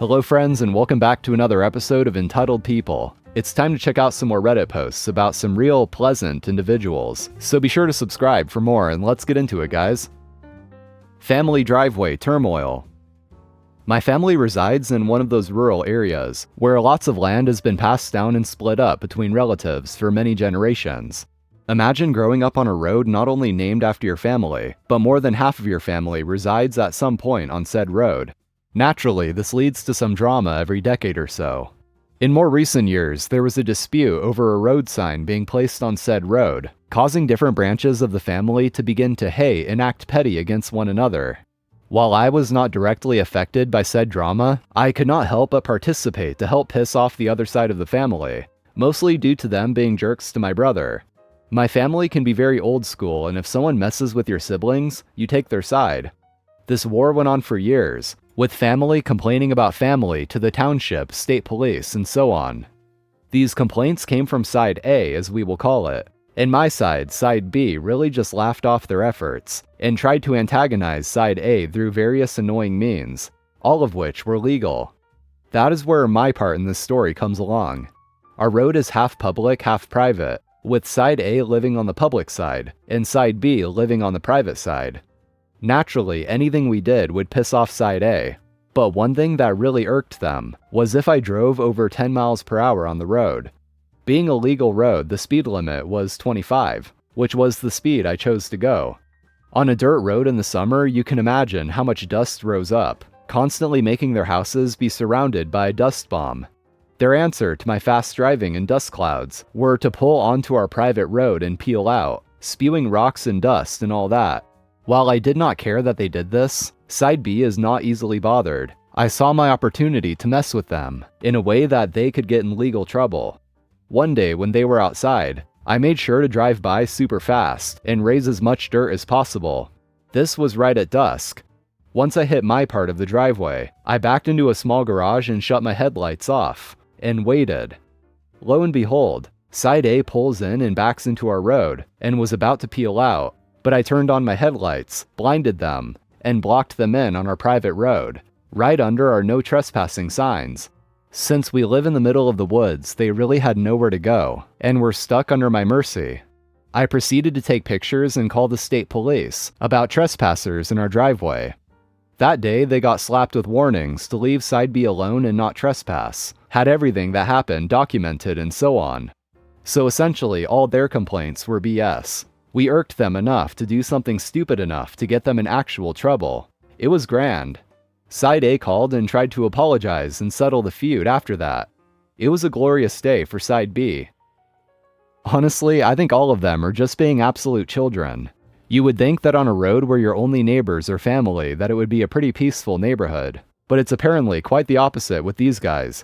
Hello friends, and welcome back to another episode of Entitled People. It's time to check out some more Reddit posts about some real pleasant individuals, so be sure to subscribe for more and let's get into it, guys. Family driveway turmoil. My family resides in one of those rural areas where lots of land has been passed down and split up between relatives for many generations. Imagine growing up on a road not only named after your family, but more than half of your family resides at some point on said road. Naturally, this leads to some drama every decade or so. In more recent years, there was a dispute over a road sign being placed on said road, causing different branches of the family to begin to hate and act petty against one another. While I was not directly affected by said drama, I could not help but participate to help piss off the other side of the family, mostly due to them being jerks to my brother. My family can be very old school, and if someone messes with your siblings, you take their side. This war went on for years, with family complaining about family to the township, state police, and so on. These complaints came from side A, as we will call it, and my side, side B, really just laughed off their efforts, and tried to antagonize side A through various annoying means, all of which were legal. That is where my part in this story comes along. Our road is half public, half private, with side A living on the public side, and side B living on the private side. Naturally, anything we did would piss off side A, but one thing that really irked them was if I drove over 10 miles per hour on the road. Being a legal road, the speed limit was 25, which was the speed I chose to go. On a dirt road in the summer, you can imagine how much dust rose up, constantly making their houses be surrounded by a dust bomb. Their answer to my fast driving in dust clouds were to pull onto our private road and peel out, spewing rocks and dust and all that. While I did not care that they did this, side B is not easily bothered. I saw my opportunity to mess with them in a way that they could get in legal trouble. One day when they were outside, I made sure to drive by super fast and raise as much dirt as possible. This was right at dusk. Once I hit my part of the driveway, I backed into a small garage and shut my headlights off, and waited. Lo and behold, side A pulls in and backs into our road, and was about to peel out, but I turned on my headlights, blinded them, and blocked them in on our private road, right under our no trespassing signs. Since we live in the middle of the woods, they really had nowhere to go, and were stuck under my mercy. I proceeded to take pictures and call the state police about trespassers in our driveway. That day, they got slapped with warnings to leave side B alone and not trespass, had everything that happened documented and so on. So essentially, all their complaints were BS. We irked them enough to do something stupid enough to get them in actual trouble. It was grand. Side A called and tried to apologize and settle the feud after that. It was a glorious day for side B. Honestly, I think all of them are just being absolute children. You would think that on a road where your only neighbors are family that it would be a pretty peaceful neighborhood, but it's apparently quite the opposite with these guys.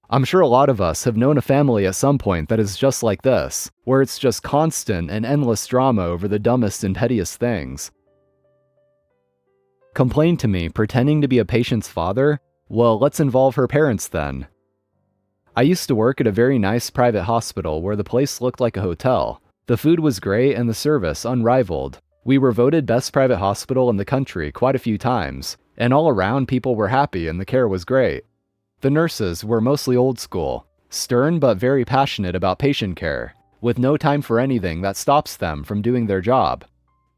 I'm sure a lot of us have known a family at some point that is just like this, where it's just constant and endless drama over the dumbest and pettiest things. Complained to me pretending to be a patient's father? Well, let's involve her parents then. I used to work at a very nice private hospital where the place looked like a hotel. The food was great and the service unrivaled. We were voted best private hospital in the country quite a few times, and all around people were happy and the care was great. The nurses were mostly old school, stern but very passionate about patient care, with no time for anything that stops them from doing their job.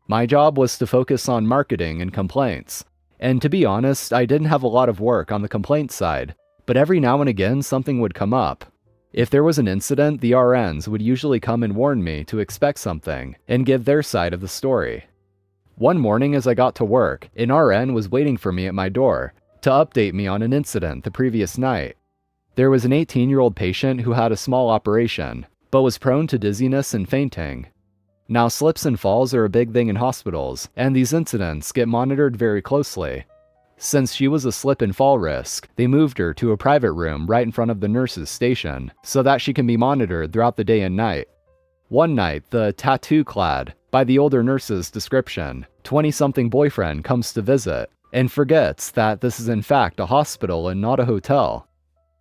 My job was to focus on marketing and complaints, and to be honest, I didn't have a lot of work on the complaint side, but every now and again something would come up. If there was an incident, the RNs would usually come and warn me to expect something, and give their side of the story. One morning as I got to work, an RN was waiting for me at my door, to update me on an incident the previous night. There was an 18-year-old patient who had a small operation, but was prone to dizziness and fainting. Now, slips and falls are a big thing in hospitals, and these incidents get monitored very closely. Since she was a slip and fall risk, they moved her to a private room right in front of the nurse's station, so that she can be monitored throughout the day and night. One night, the tattoo-clad, by the older nurse's description, 20-something boyfriend comes to visit, and forgets that this is in fact a hospital and not a hotel.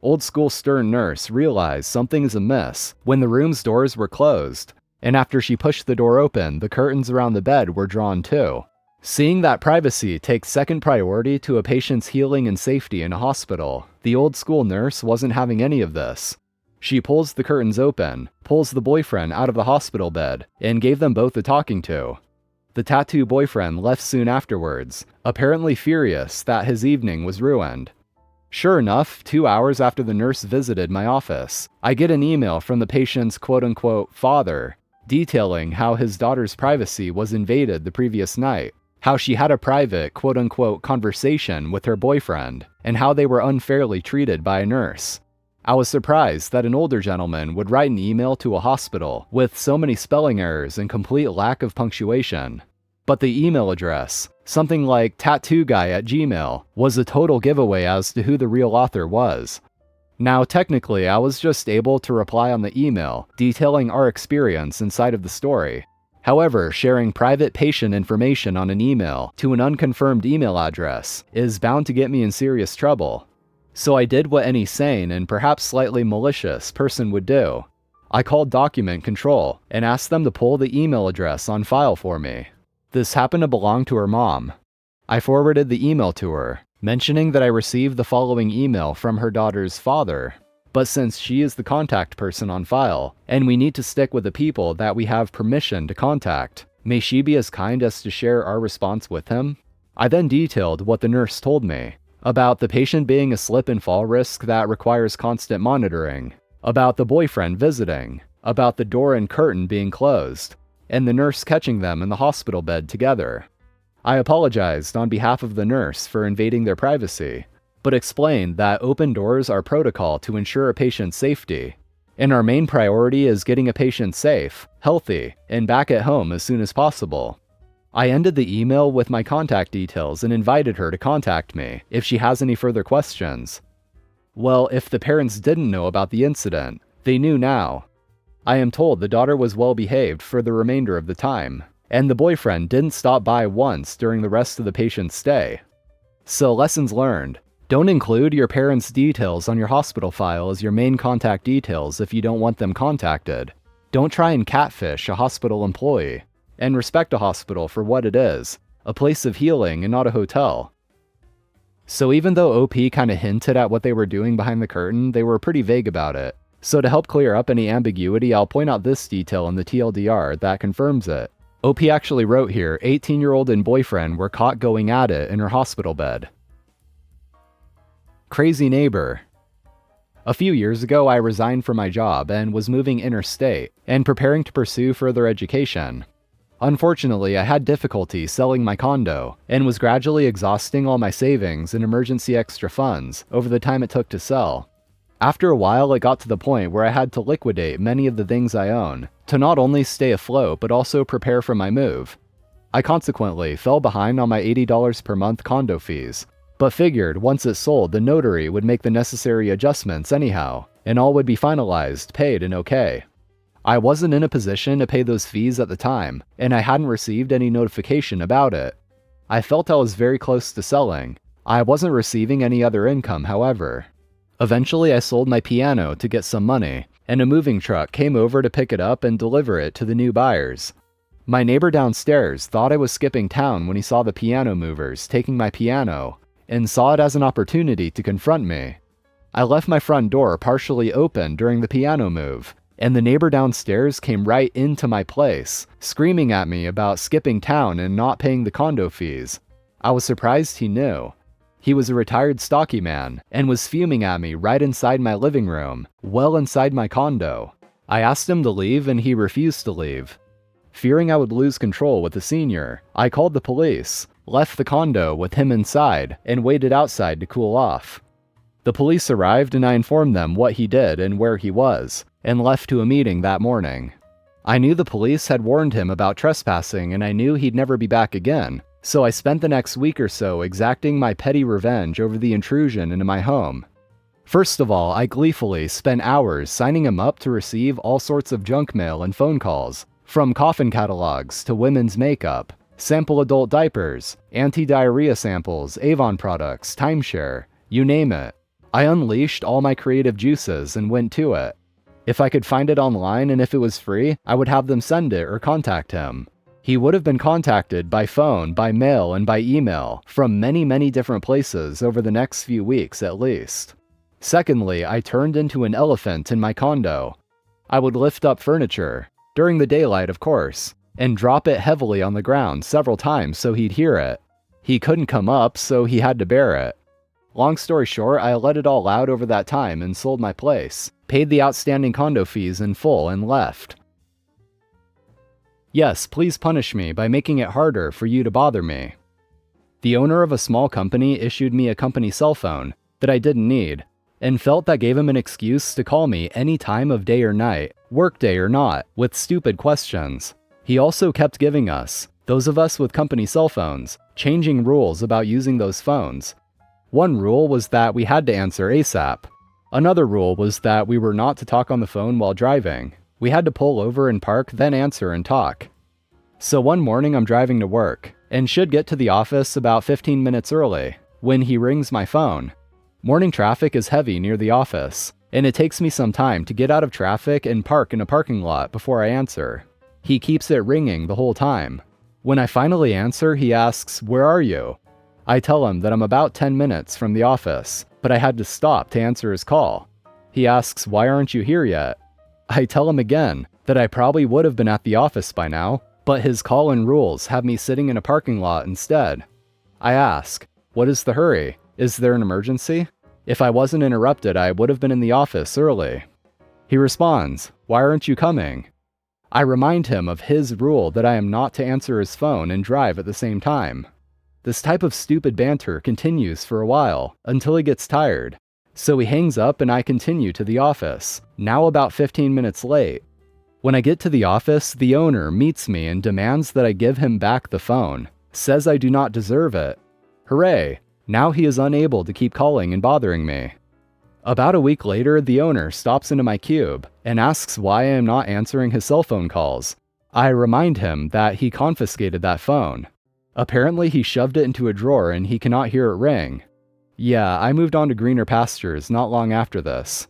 Old school stern nurse realized something is amiss when the room's doors were closed, and after she pushed the door open, the curtains around the bed were drawn too. Seeing that privacy takes second priority to a patient's healing and safety in a hospital, the old school nurse wasn't having any of this. She pulls the curtains open, pulls the boyfriend out of the hospital bed, and gave them both a talking to. The tattoo boyfriend left soon afterwards, apparently furious that his evening was ruined. Sure enough, 2 hours after the nurse visited my office, I get an email from the patient's quote-unquote father, detailing how his daughter's privacy was invaded the previous night, how she had a private quote-unquote conversation with her boyfriend, and how they were unfairly treated by a nurse. I was surprised that an older gentleman would write an email to a hospital with so many spelling errors and complete lack of punctuation. But the email address, something like tattooguy@gmail, was a total giveaway as to who the real author was. Now, technically, I was just able to reply on the email, detailing our experience inside of the story. However, sharing private patient information on an email to an unconfirmed email address is bound to get me in serious trouble. So I did what any sane and perhaps slightly malicious person would do. I called document control and asked them to pull the email address on file for me. This happened to belong to her mom. I forwarded the email to her, mentioning that I received the following email from her daughter's father. But since she is the contact person on file, and we need to stick with the people that we have permission to contact, may she be as kind as to share our response with him? I then detailed what the nurse told me, about the patient being a slip and fall risk that requires constant monitoring, about the boyfriend visiting, about the door and curtain being closed, and the nurse catching them in the hospital bed together. I apologized on behalf of the nurse for invading their privacy, but explained that open doors are protocol to ensure a patient's safety, and our main priority is getting a patient safe, healthy, and back at home as soon as possible. I ended the email with my contact details and invited her to contact me if she has any further questions. Well, if the parents didn't know about the incident, they knew now. I am told the daughter was well behaved for the remainder of the time, and the boyfriend didn't stop by once during the rest of the patient's stay. So lessons learned. Don't include your parents' details on your hospital file as your main contact details if you don't want them contacted. Don't try and catfish a hospital employee. And respect a hospital for what it is, a place of healing and not a hotel. So even though OP kinda hinted at what they were doing behind the curtain, they were pretty vague about it. So to help clear up any ambiguity, I'll point out this detail in the TLDR that confirms it. OP actually wrote here, 18-year-old and boyfriend were caught going at it in her hospital bed. Crazy neighbor. A few years ago, I resigned from my job and was moving interstate and preparing to pursue further education. Unfortunately, I had difficulty selling my condo and was gradually exhausting all my savings and emergency extra funds over the time it took to sell. After a while, it got to the point where I had to liquidate many of the things I own to not only stay afloat but also prepare for my move. I consequently fell behind on my $80 per month condo fees, but figured once it sold, the notary would make the necessary adjustments anyhow, and all would be finalized, paid, and okay. I wasn't in a position to pay those fees at the time, and I hadn't received any notification about it. I felt I was very close to selling. I wasn't receiving any other income, however. Eventually, I sold my piano to get some money, and a moving truck came over to pick it up and deliver it to the new buyers. My neighbor downstairs thought I was skipping town when he saw the piano movers taking my piano, and saw it as an opportunity to confront me. I left my front door partially open during the piano move, and the neighbor downstairs came right into my place, screaming at me about skipping town and not paying the condo fees. I was surprised he knew. He was a retired stocky man, and was fuming at me right inside my living room, well inside my condo. I asked him to leave and he refused to leave. Fearing I would lose control with the senior, I called the police, left the condo with him inside, and waited outside to cool off. The police arrived and I informed them what he did and where he was, and left to a meeting that morning. I knew the police had warned him about trespassing and I knew he'd never be back again, so I spent the next week or so exacting my petty revenge over the intrusion into my home. First of all, I gleefully spent hours signing him up to receive all sorts of junk mail and phone calls, from coffin catalogs to women's makeup, sample adult diapers, anti-diarrhea samples, Avon products, timeshare, you name it. I unleashed all my creative juices and went to it. If I could find it online and if it was free, I would have them send it or contact him. He would have been contacted by phone, by mail, and by email from many different places over the next few weeks at least. Secondly, I turned into an elephant in my condo. I would lift up furniture, during the daylight of course, and drop it heavily on the ground several times so he'd hear it. He couldn't come up, so he had to bear it. Long story short, I let it all out over that time and sold my place, paid the outstanding condo fees in full, and left. Yes, please punish me by making it harder for you to bother me. The owner of a small company issued me a company cell phone that I didn't need, and felt that gave him an excuse to call me any time of day or night, workday or not, with stupid questions. He also kept giving us, those of us with company cell phones, changing rules about using those phones. One rule was that we had to answer ASAP. Another rule was that we were not to talk on the phone while driving. We had to pull over and park, then answer and talk. So one morning I'm driving to work, and should get to the office about 15 minutes early, when he rings my phone. Morning traffic is heavy near the office, and it takes me some time to get out of traffic and park in a parking lot before I answer. He keeps it ringing the whole time. When I finally answer, he asks, "Where are you?" I tell him that I'm about 10 minutes from the office, but I had to stop to answer his call. He asks, "Why aren't you here yet?" I tell him again that I probably would have been at the office by now, but his call-in rules have me sitting in a parking lot instead. I ask, "What is the hurry? Is there an emergency?" If I wasn't interrupted, I would have been in the office early. He responds, "Why aren't you coming?" I remind him of his rule that I am not to answer his phone and drive at the same time. This type of stupid banter continues for a while, until he gets tired. So he hangs up and I continue to the office, now about 15 minutes late. When I get to the office, the owner meets me and demands that I give him back the phone, says I do not deserve it. Hooray! Now he is unable to keep calling and bothering me. About a week later, the owner stops into my cube and asks why I am not answering his cell phone calls. I remind him that he confiscated that phone. Apparently he shoved it into a drawer and he cannot hear it ring. Yeah, I moved on to greener pastures not long after this.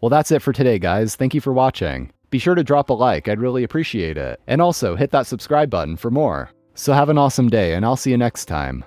Well, that's it for today, guys. Thank you for watching. Be sure to drop a like, I'd really appreciate it. And also hit that subscribe button for more. So have an awesome day, and I'll see you next time.